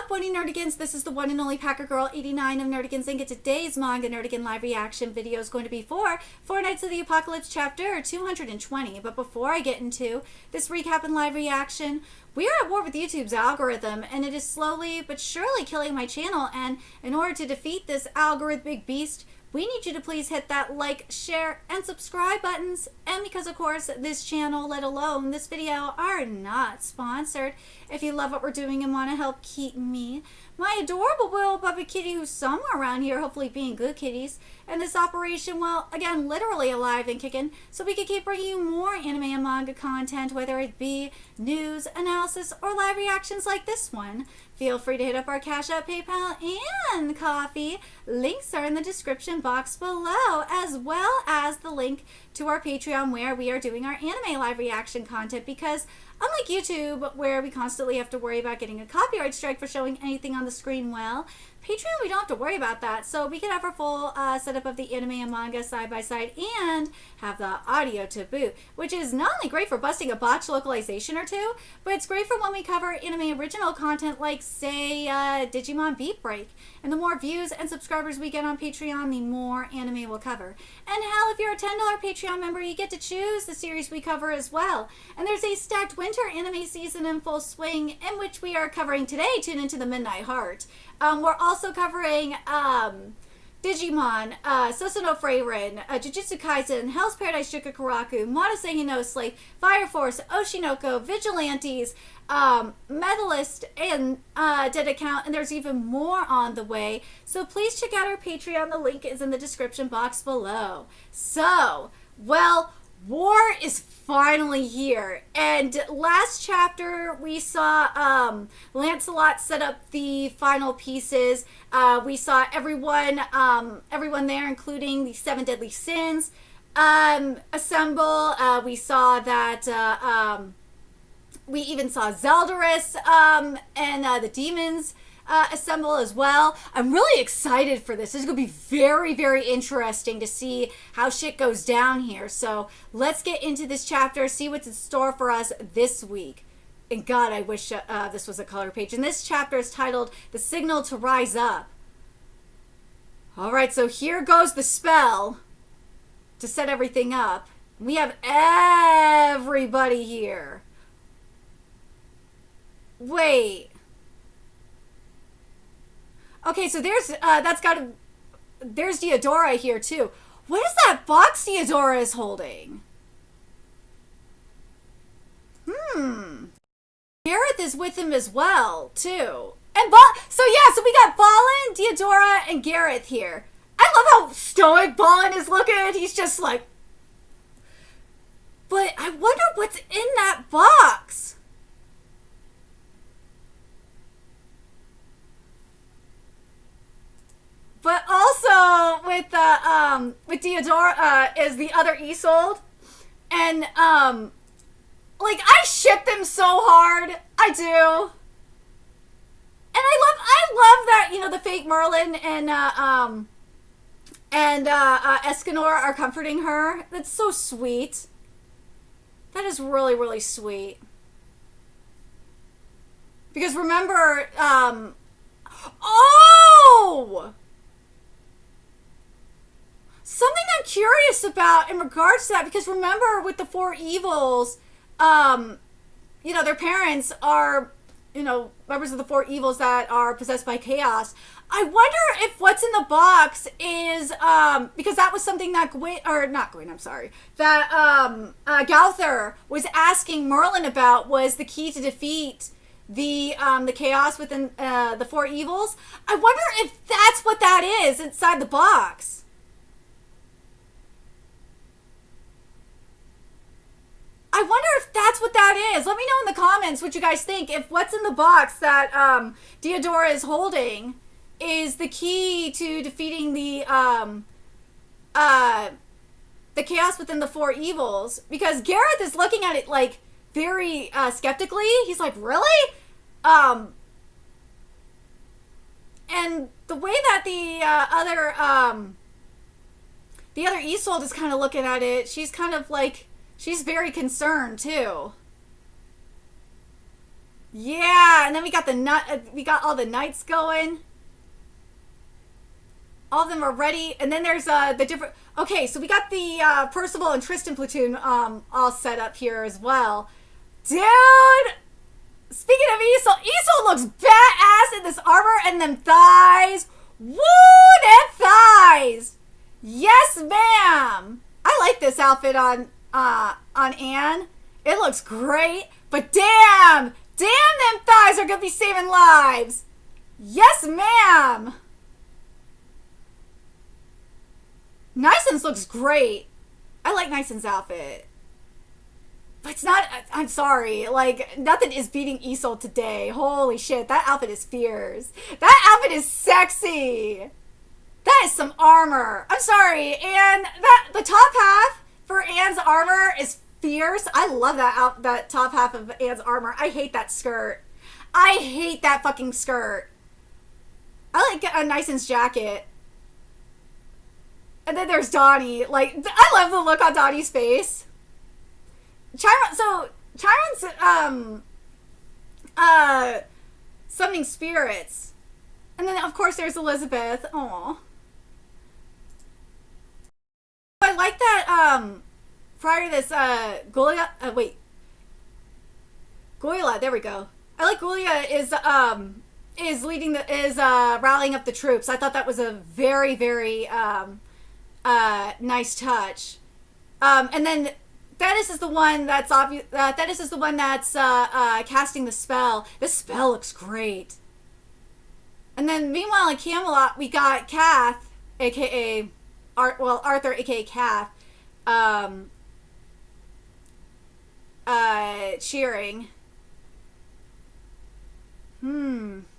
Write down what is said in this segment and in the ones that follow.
up, Bunny Nerdigans? This is the one and only Packer Girl 89 of Nerdigans Inc. Today's Manga Nerdigan live reaction video is going to be for Four Knights of the Apocalypse chapter 220. But before I get into this recap and live reaction, we are at war with YouTube's algorithm, and it is slowly but surely killing my channel. And in order to defeat this algorithmic beast, we need you to please hit that like, share, and subscribe buttons. And because, of course, this channel, let alone this video, are not sponsored. If you love what we're doing and want to help keep me, my adorable little puppet kitty who's somewhere around here, hopefully being good kitties, and this operation, well, again, literally alive and kicking, so we can keep bringing you more anime and manga content, whether it be news, analysis, or live reactions like this one. Feel free to hit up our Cash App, PayPal, and Coffee. Links are in the description box below, as well as the link to our Patreon where we are doing our anime live reaction content, because unlike YouTube, where we constantly have to worry about getting a copyright strike for showing anything on the screen, well, Patreon, we don't have to worry about that. So we can have our full setup of the anime and manga side by side and have the audio to boot, which is not only great for busting a botch localization or two, but it's great for when we cover anime original content like, say, Digimon Beat Break. And the more views and subscribers we get on Patreon, the more anime we'll cover. And hell, if you're a $10 Patreon member, you get to choose the series we cover as well. And there's a stacked winter anime season in full swing, in which we are covering today, Tune Into the Midnight Heart. We're also covering Digimon, Sosono Freiren, Jujutsu Kaisen, Hell's Paradise Shikakuraku, Monosehi no Slave, Fire Force, Oshinoko, Vigilantes, Medalist, and Dead Account, and there's even more on the way. So please check out our Patreon. The link is in the description box below. So, well, war is finally here, and last chapter we saw Lancelot set up the final pieces. We saw everyone there, including the 7 deadly sins, assemble. We saw that we even saw Zeldarus and the demons assemble as well. I'm really excited for this. This is going to be very, very interesting to see how shit goes down here. So let's get into this chapter, see what's in store for us this week. And God, I wish this was a color page. And this chapter is titled The Signal to Rise Up. Alright, so here goes the spell to set everything up. We have everybody here. Wait. Okay, so there's there's Diodora here too. What is that box Diodora is holding? Gareth is with him as well too. And so we got Balin, Diodora, and Gareth here. I love how stoic Balin is looking. He's just like, but I wonder what's in that box. But also with Diodora is the other Isolde, and like, I ship them so hard. I do, and I love that, you know, the fake Merlin and Escanor are comforting her. That's so sweet. That is really, really sweet. Because remember, oh! Something I'm curious about in regards to that, because remember with the four evils, you know, their parents are, you know, members of the four evils that are possessed by chaos. I wonder if what's in the box is, because that was something that Gauther was asking Merlin about, was the key to defeat the chaos within the four evils. I wonder if that's what that is inside the box. I wonder if that's what that is. Let me know in the comments what you guys think. If what's in the box that Diodora is holding is the key to defeating the chaos within the four evils. Because Gareth is looking at it like very skeptically. He's like, really? And the way that the other Isolde is kind of looking at it, she's kind of like, she's very concerned too. Yeah, and then we got we got all the knights going. All of them are ready, and then there's the different. Okay, so we got the Percival and Tristan platoon all set up here as well, dude. Speaking of Isol looks badass in this armor and them thighs. Woo, them thighs. Yes, ma'am. I like this outfit on Anne. It looks great, but damn, them thighs are gonna be saving lives. Yes, ma'am. Nyson's looks great. I like Nyson's outfit. But it's not, I'm sorry, like, nothing is beating Isol today. Holy shit, that outfit is fierce. That outfit is sexy. That is some armor. I'm sorry, and the top half for Anne's armor is fierce. I love that top half of Anne's armor. I hate that skirt. I hate that fucking skirt. I like Nyson's jacket. And then there's Donnie. Like, I love the look on Donnie's face. Chiron's summoning spirits. And then of course there's Elizabeth. Aw. I like that prior to this Golia Goyla, there we go. I like Golia is leading is rallying up the troops. I thought that was a very, very nice touch. And then Thetis is the one that's Thetis is the one that's casting the spell. This spell looks great. And then meanwhile in Camelot we got Kath, aka Arthur, aka Kath, cheering. Woo!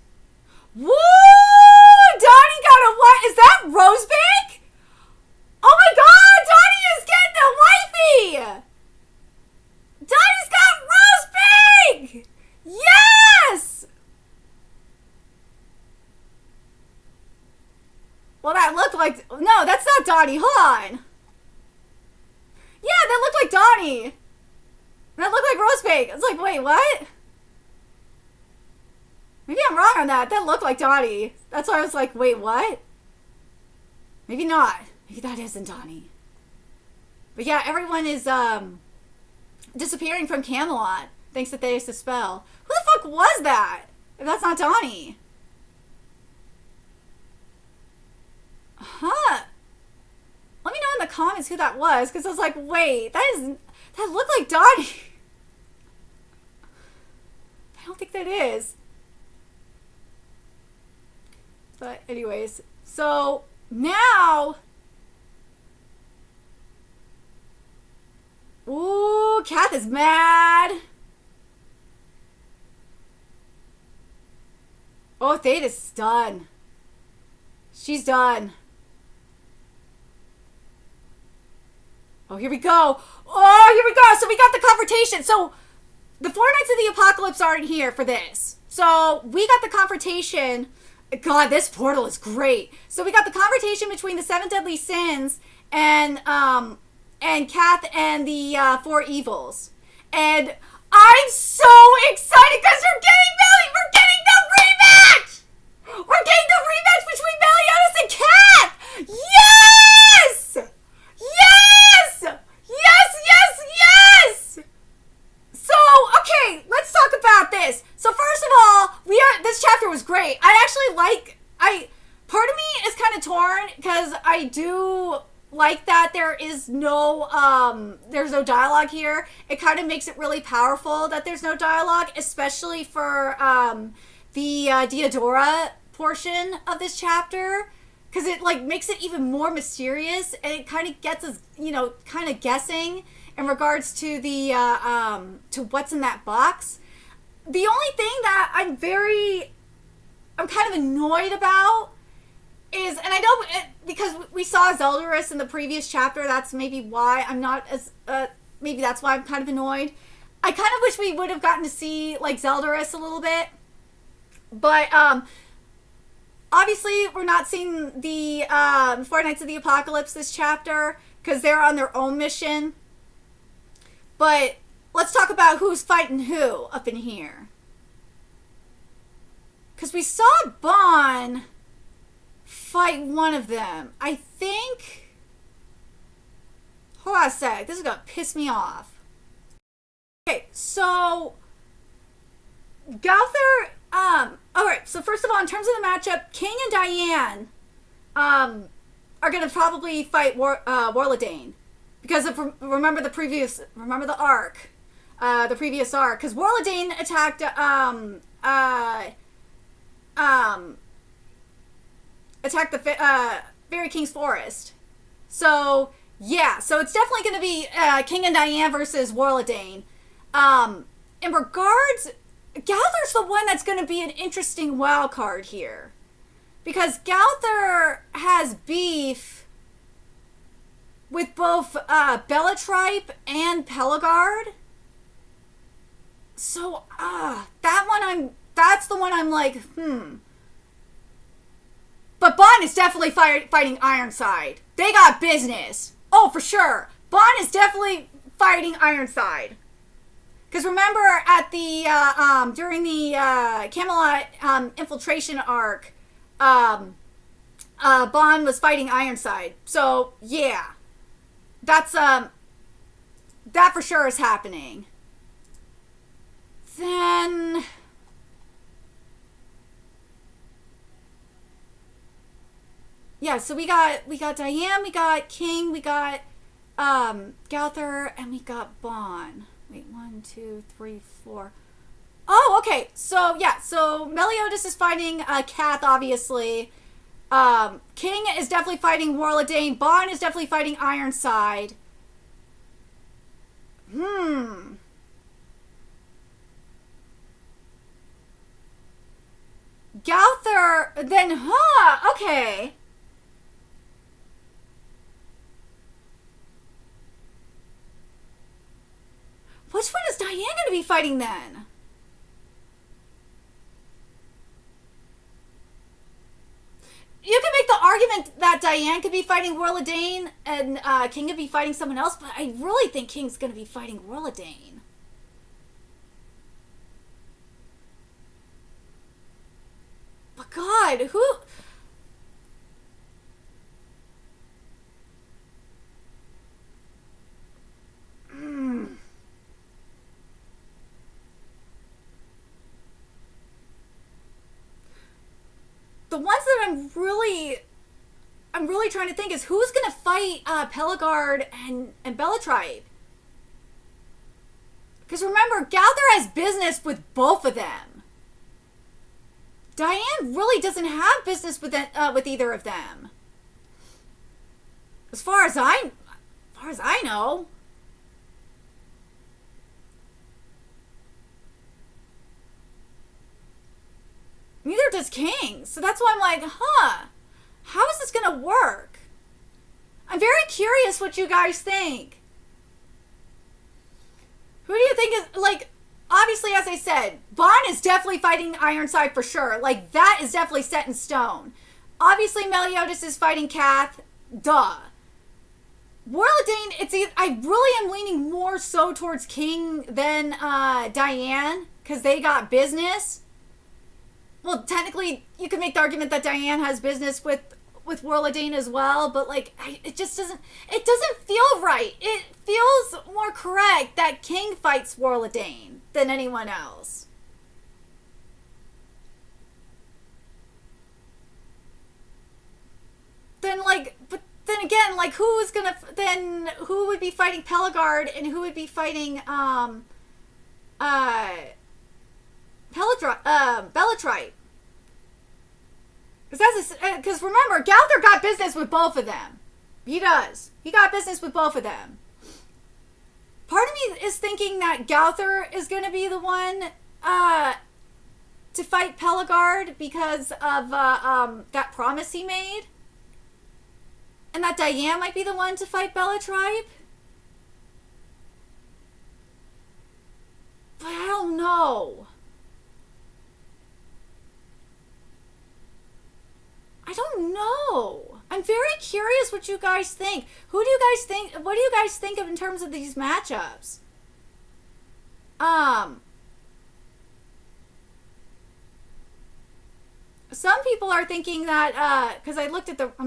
Donnie got a what? Is that Rosebank? Oh my god! Donnie is getting a wifey! Donnie's got Rosebank! Yes! Well, that looked like... No, that's not Donnie. Hold on. Yeah, that looked like Donnie. That looked like Rosebank. It's like, wait, what? Maybe I'm wrong on that. That looked like Donnie. That's why I was like, wait, what? Maybe not. Maybe that isn't Donnie. But yeah, everyone is disappearing from Camelot thanks to Thetis' spell. Who the fuck was that? If that's not Donnie. Huh. Let me know in the comments who that was, because I was like, wait, that looked like Donnie. I don't think that is. But anyways, so now... Ooh, Kath is mad. Oh, Thetis is done. She's done. Oh, here we go. Oh, here we go. So we got the confrontation. So the Four Knights of the Apocalypse aren't here for this. So we got the confrontation. God, this portal is great. So we got the confrontation between the Seven Deadly Sins and Kath and the Four Evils. And I'm so excited because we're getting the rematch! We're getting the rematch between Meliodas and Kath! Yes! Yes! Yes, yes, yes! So, okay, let's talk about this. So first of all, this chapter was great. I actually part of me is kind of torn because I do like that there's no dialogue here. It kind of makes it really powerful that there's no dialogue, especially for the Diodora portion of this chapter, because it like makes it even more mysterious, and it kind of gets us, kind of guessing in regards to the to what's in that box. The only thing that I'm kind of annoyed about is, and I know because we saw Zeldris in the previous chapter, that's maybe why I'm not as, maybe that's why I'm kind of annoyed. I kind of wish we would have gotten to see, like, Zeldris a little bit. But, obviously, we're not seeing the, Four Knights of the Apocalypse this chapter, because they're on their own mission. But let's talk about who's fighting who up in here. Because we saw Bon fight one of them. I think... Hold on a sec. This is going to piss me off. Okay, so... Gowther... Alright, so first of all, in terms of the matchup, King and Diane are going to probably fight Warladane. Because of, remember the arc. The previous arc. Because Warladane attacked, attacked the Fairy King's Forest. So, yeah. So it's definitely going to be King and Diane versus Warladane. In regards... Gowther's the one that's going to be an interesting wild card here. Because Gowther has beef with both Bellatripe and Pelagard. So, that's the one I'm like, But Bon is definitely fighting Ironside. They got business. Oh, for sure. Bon is definitely fighting Ironside. Because remember, at the during the Camelot infiltration arc, Bon was fighting Ironside. So yeah, that's that for sure is happening. Then yeah, so we got Diane, we got King, we got Gowther, and we got Bon. Wait, 1, 2, 3, 4. Oh, okay. So, yeah. So, Meliodas is fighting Kath, obviously. King is definitely fighting Warladane. Bon is definitely fighting Ironside. Gowther, then, okay. Which one is Diane going to be fighting then? You can make the argument that Diane could be fighting Warladane and King could be fighting someone else, but I really think King's going to be fighting Warladane. But God, who... The ones that I'm really trying to think is who's going to fight Pelagard and Bellatripe. Because remember, Gowther has business with both of them. Diane really doesn't have business with either of them. As far as I know. Neither does King. So that's why I'm like, how is this going to work? I'm very curious what you guys think. Who do you think is, like, obviously, as I said, Bon is definitely fighting Ironside for sure. Like, that is definitely set in stone. Obviously, Meliodas is fighting Kath. Duh. Warladane, I really am leaning more so towards King than Diane, because they got business. Well, technically, you could make the argument that Diane has business with Warladane as well, but like, it doesn't feel right. It feels more correct that King fights Warladane than anyone else. Then but then again, like, who would be fighting Pelagard and who would be fighting Bellatripe? Because remember, Gowther got business with both of them. He does. He got business with both of them. Part of me is thinking that Gowther is going to be the one to fight Pelagard because of that promise he made. And that Diane might be the one to fight Bellatripe. But I don't know. I don't know. I'm very curious what you guys think. What do you guys think of in terms of these matchups? some people are thinking that because I'm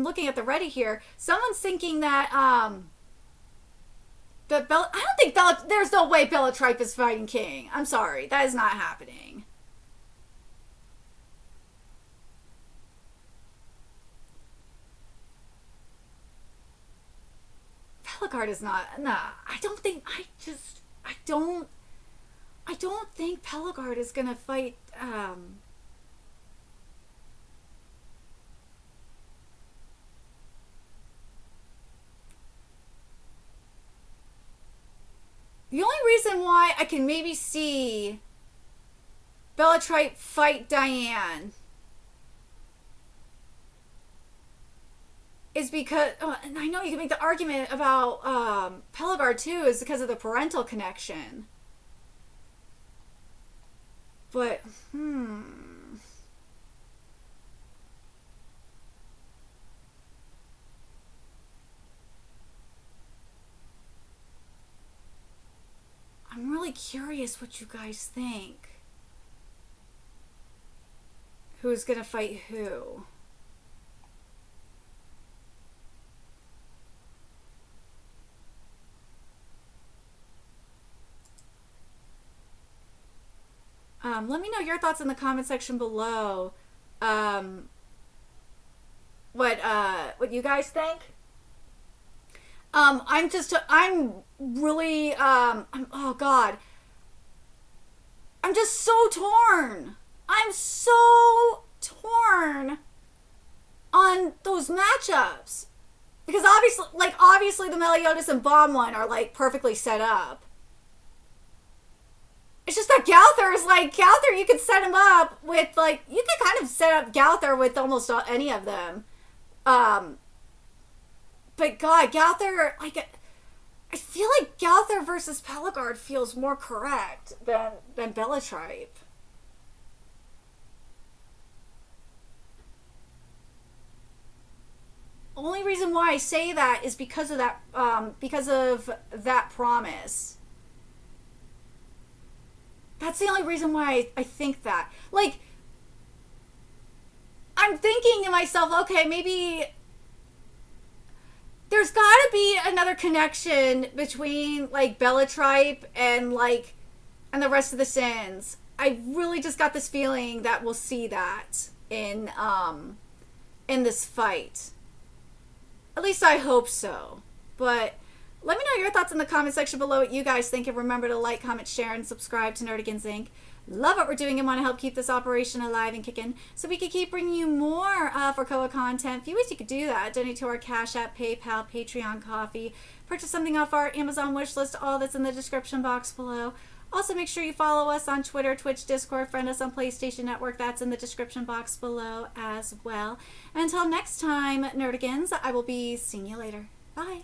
looking at the Reddit here. Someone's thinking that I don't think there's no way Bellatrip is fighting King. I'm sorry, that is not happening. Pelagard is not. Nah, I don't think. I don't think Pelagard is gonna fight. The only reason why I can maybe see Bellatrip fight Diane is because, and I know you can make the argument about Pelagard too, is because of the parental connection. But, I'm really curious what you guys think. Who's gonna fight who? Let me know your thoughts in the comment section below. What you guys think? Oh God. I'm just so torn. I'm so torn on those matchups. Because obviously the Meliodas and Bomb one are like perfectly set up. It's just that Gowther, you could set him up with, like, you could kind of set up Gowther with almost any of them. But God, Gowther, like, I feel like Gowther versus Pelagard feels more correct than Bellatrip. Only reason why I say that is because of that promise. That's the only reason why I think that. Like, I'm thinking to myself, okay, maybe there's gotta be another connection between, like, Bellatrip and the rest of the Sins. I really just got this feeling that we'll see that in this fight. At least I hope so. But let me know your thoughts in the comment section below what you guys think, and remember to like, comment, share, and subscribe to Nerdigans Inc. Love what we're doing and want to help keep this operation alive and kicking so we can keep bringing you more for Koa content. A few ways you could do that: donate to our Cash App, PayPal, Patreon, Coffee, purchase something off our Amazon wish list, all that's in the description box below. Also, make sure you follow us on Twitter, Twitch, Discord, friend us on PlayStation Network. That's in the description box below as well. And until next time, Nerdigans, I will be seeing you later. Bye.